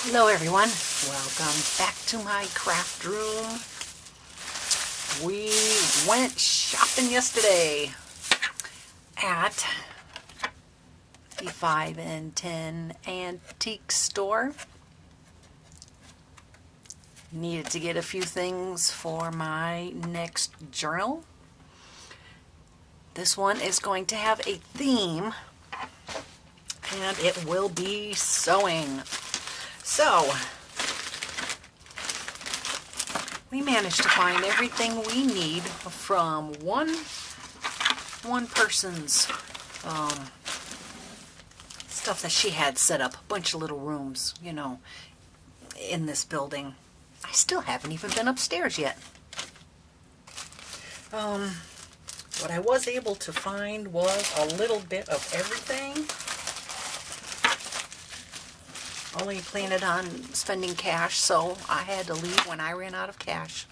Hello everyone, welcome back to my craft room. We went shopping yesterday at the 5 and 10 antique store. Needed to get a few things for my next journal. This one is going to have a theme and it will be sewing. So, we managed to find everything we need from one person's stuff that she had set up. A bunch of little rooms, you know, in this building. I still haven't even been upstairs yet. What I was able to find was a little bit of everything. Only planned on spending cash, so I had to leave when I ran out of cash.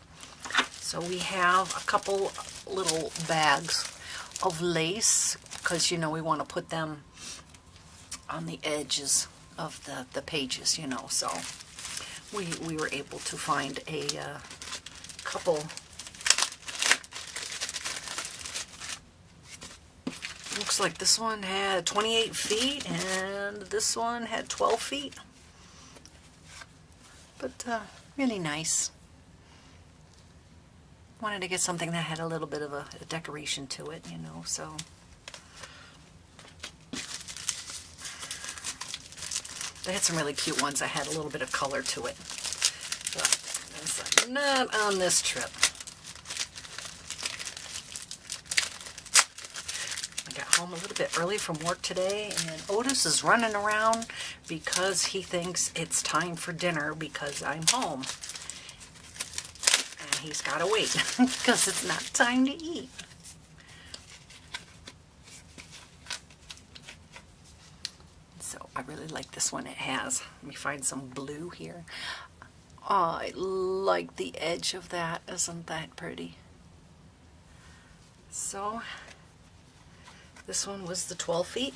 So we have a couple little bags of lace, because you know we want to put them on the edges of the pages, you know. So we were able to find a couple. Looks like this one had 28 feet and this one had 12 feet. But really nice. Wanted to get something that had a little bit of a decoration to it, you know, so. They had some really cute ones that had a little bit of color to it. But it's not on this trip. I got home a little bit early from work today, and Otis is running around because he thinks it's time for dinner because I'm home. And he's got to wait because it's not time to eat. So I really like this one. It has, let me find some blue here. Oh, I like the edge of that. Isn't that pretty? So this one was the 12 feet.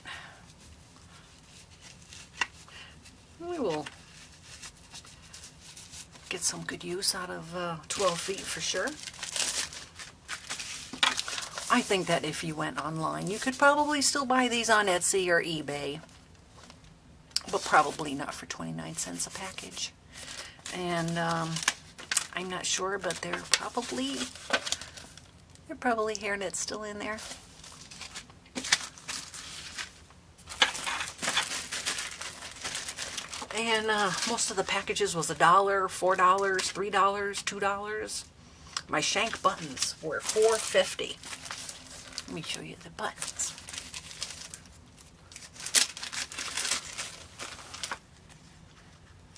We will get some good use out of 12 feet for sure. I think that if you went online, you could probably still buy these on Etsy or eBay, but probably not for 29 cents a package. And I'm not sure, but they're probably hairnet's still in there. And most of the packages was $1, $4, $3, $2. My shank buttons were $4.50. Let me show you the buttons.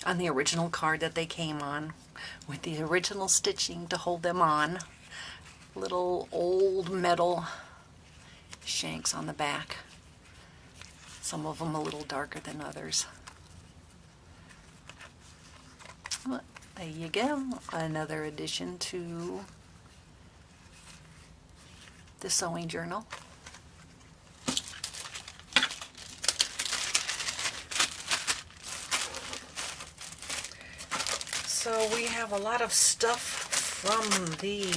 On the original card that they came on, with the original stitching to hold them on, little old metal shanks on the back. Some of them a little darker than others. Well, there you go, another addition to the sewing journal. So we have a lot of stuff from the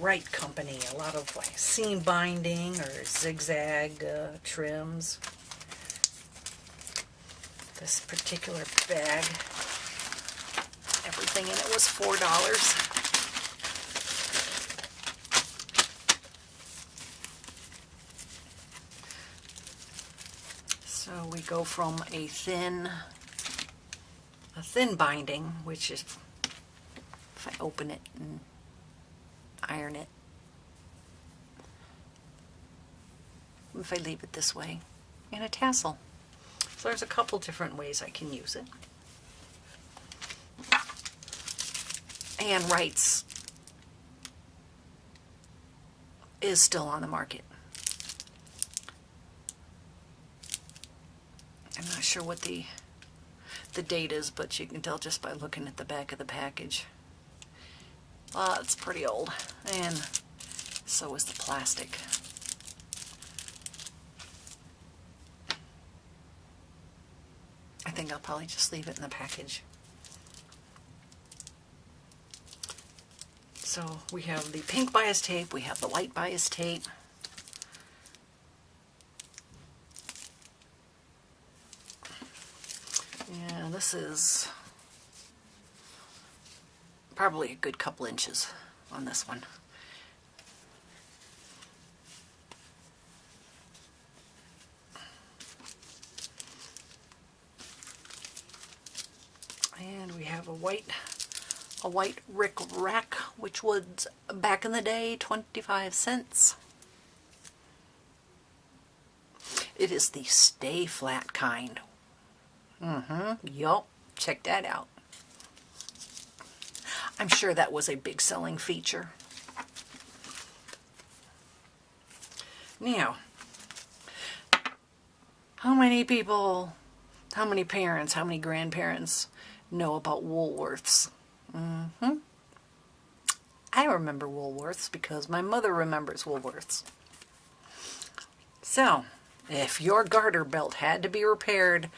Wright Company, a lot of like seam binding or zigzag trims. This particular bag, everything in it was $4. So we go from a thin binding, which is, if I open it and iron it, if I leave it this way, and a tassel. So there's a couple different ways I can use it. And Wright's is still on the market. I'm not sure what the date is, but you can tell just by looking at the back of the package. It's pretty old, and so is the plastic. think I'll probably just leave it in the package. So we have the pink bias tape, we have the white bias tape. Yeah, this is probably a good couple inches on this one. And we have a white Rick Rack, which was back in the day 25 cents. It is the stay flat kind. Yup, check that out. I'm sure that was a big selling feature. Now, how many people, how many parents, how many grandparents know about Woolworths? I remember Woolworths because my mother remembers Woolworths. So, if your garter belt had to be repaired,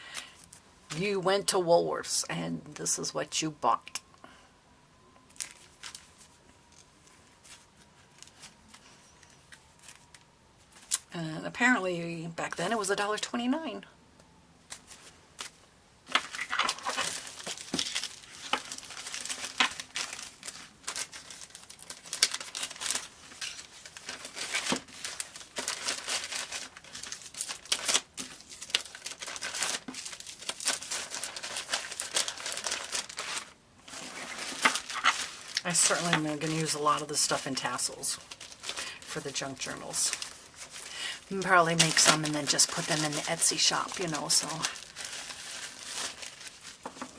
you went to Woolworths and this is what you bought. And apparently back then it was $1.29. I certainly am going to use a lot of this stuff in tassels for the junk journals. And probably make some and then just put them in the Etsy shop, you know, so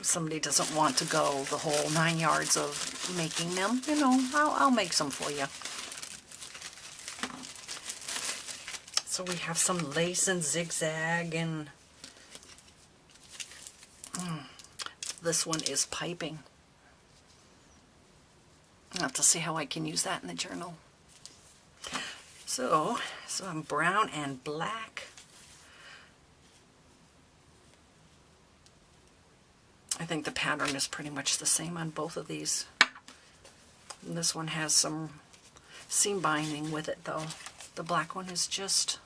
if somebody doesn't want to go the whole 9 yards of making them, you know, I'll make some for you. So we have some lace and zigzag, and this one is piping. I'll have to see how I can use that in the journal. So I'm brown and black. I think the pattern is pretty much the same on both of these. And this one has some seam binding with it though. The black one is just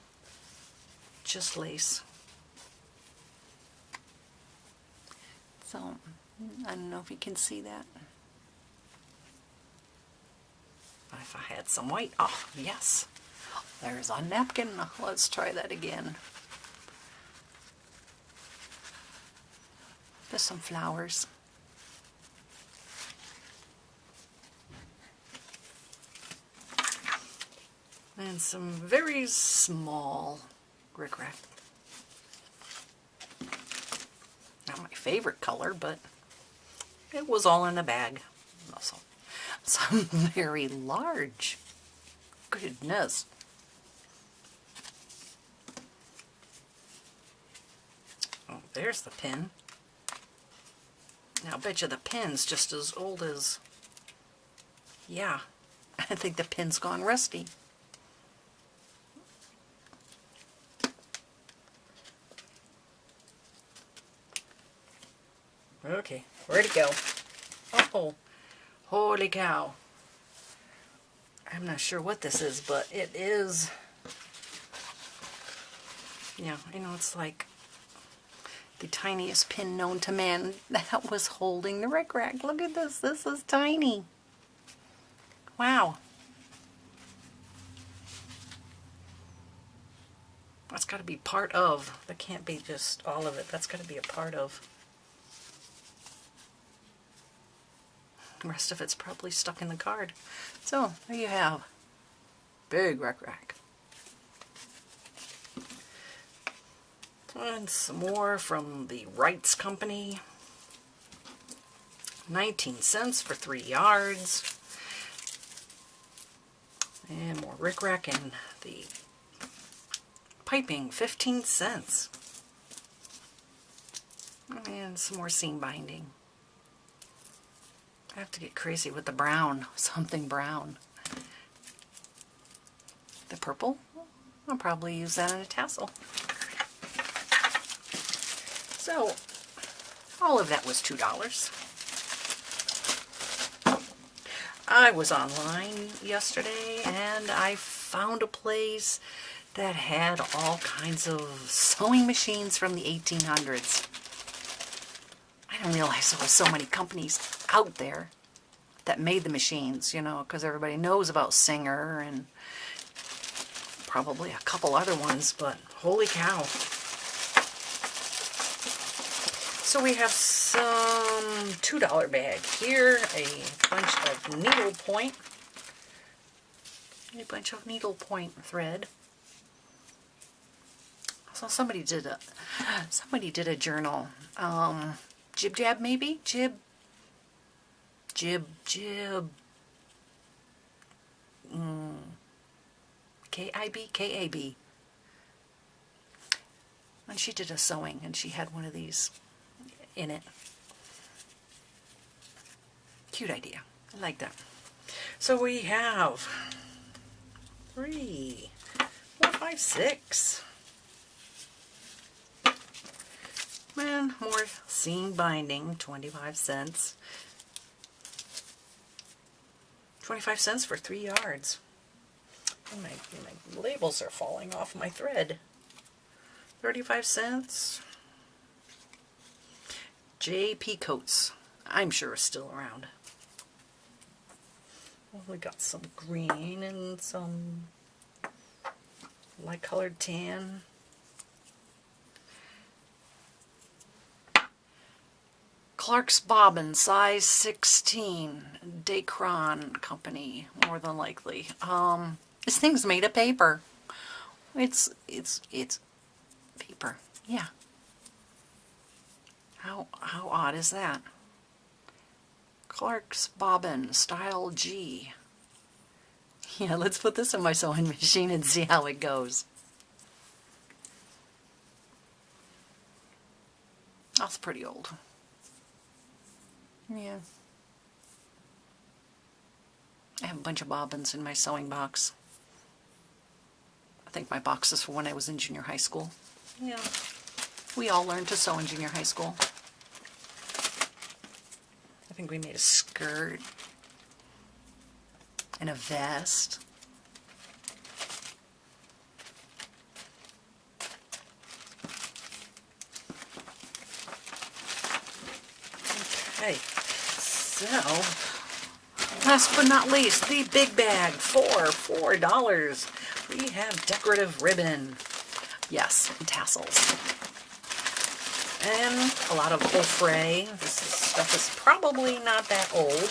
lace. So I don't know if you can see that. If I had some white, oh yes, there's a napkin. Let's try that again. Just some flowers. And some very small rickrack. Not my favorite color, but it was all in the bag. Also, some very large. Goodness. Oh, there's the pin. Now, I bet you the pin's just as old as... Yeah, I think the pin's gone rusty. Okay, where'd it go? Uh-oh. Holy cow. I'm not sure what this is, but it is... Yeah, you know, it's like the tiniest pin known to man that was holding the rickrack. Look at this. This is tiny. Wow. That's got to be part of. That can't be just all of it. That's got to be a part of. The rest of it's probably stuck in the card. So, there you have. Big rickrack. And some more from the Wrights Company. 19 cents for 3 yards. And more rickrack and the piping, 15 cents. And some more seam binding. I have to get crazy with the brown, something brown. The purple, I'll probably use that in a tassel. So, All of that was $2. I was online yesterday and I found a place that had all kinds of sewing machines from the 1800s. I didn't realize there were so many companies out there that made the machines, you know, because everybody knows about Singer and probably a couple other ones, but holy cow. So we have some $2 bag here, a bunch of needlepoint, thread. So somebody did a journal. Jib jab maybe? Jib. K-I-B? K-A-B. And she did a sewing and she had one of these in it. Cute idea. I like that. So we have 3, 4, 5, 6. And more seam binding, 25 cents. 25 cents for 3 yards. And my labels are falling off my thread. 35 cents. J.P. Coats. I'm sure is still around. Well, we got some green and some light colored tan. Clark's Bobbin, size 16, Dacron Company, more than likely. This thing's made of paper. It's paper, yeah. How odd is that? Clark's Bobbin, style G. Yeah, let's put this in my sewing machine and see how it goes. That's pretty old. Yeah. I have a bunch of bobbins in my sewing box. I think my box is for when I was in junior high school. Yeah. We all learned to sew in junior high school. I think we made a skirt and a vest. Okay, so last but not least, the big bag for $4. We have decorative ribbon. Yes, and tassels. And a lot of faux fray. Stuff is probably not that old.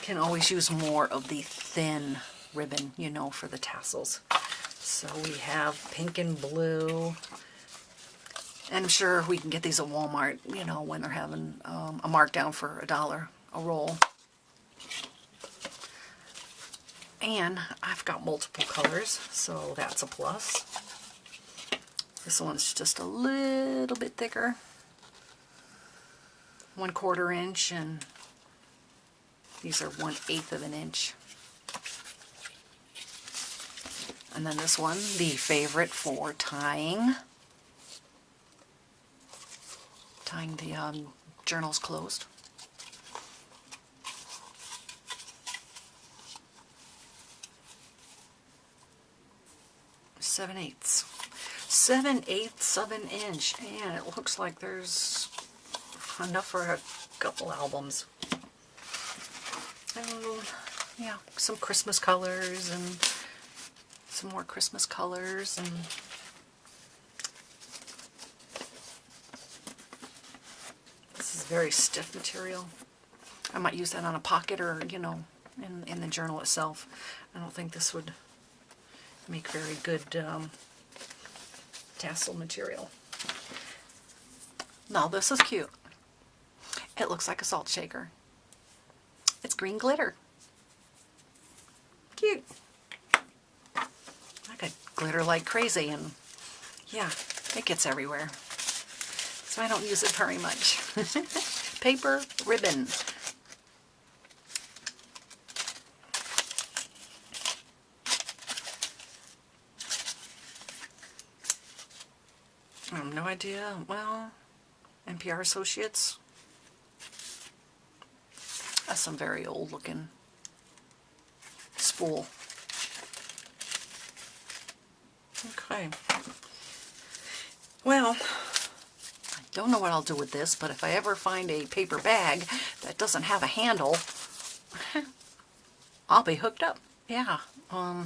Can always use more of the thin ribbon, you know, for the tassels. So we have pink and blue. And I'm sure we can get these at Walmart, you know, when they're having a markdown for $1 a roll. And I've got multiple colors, so that's a plus. This one's just a little bit thicker. 1/4 inch, and these are 1/8 of an inch. And then this one, the favorite for tying the journals closed. Seven eighths of an inch, and it looks like there's enough for a couple albums. And yeah, some Christmas colors and some more Christmas colors, and this is very stiff material. I might use that on a pocket or, you know, in the journal itself. I don't think this would make very good tassel material. Now this is cute. It looks like a salt shaker. It's green glitter. Cute. I could glitter like crazy, and yeah, it gets everywhere. So I don't use it very much. Paper ribbon. idea. Well, NPR Associates. That's some very old looking spool. Okay. Well, I don't know what I'll do with this, but if I ever find a paper bag that doesn't have a handle, I'll be hooked up. Yeah. I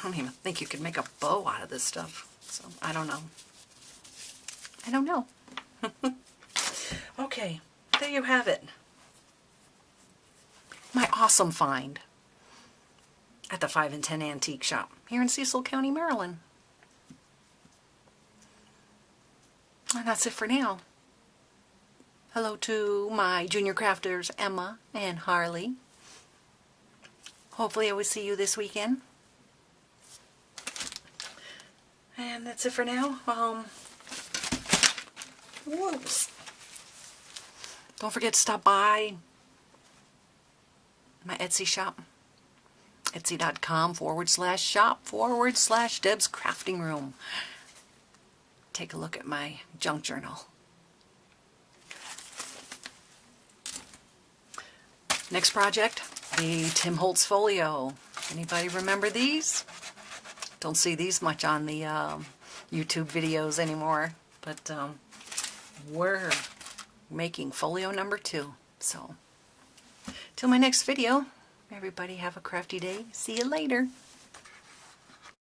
don't even think you could make a bow out of this stuff. So, I don't know. I don't know. Okay, there you have it. My awesome find at the 5 and 10 Antique Shop here in Cecil County, Maryland. And that's it for now. Hello to my junior crafters, Emma and Harley. Hopefully I will see you this weekend. And that's it for now. Whoops. Don't forget to stop by my Etsy shop. Etsy.com/shop/Deb's Crafting Room. Take a look at my junk journal. Next project, the Tim Holtz folio. Anybody remember these? Don't see these much on the YouTube videos anymore, but we're making folio number 2. So, till my next video, everybody have a crafty day. See you later.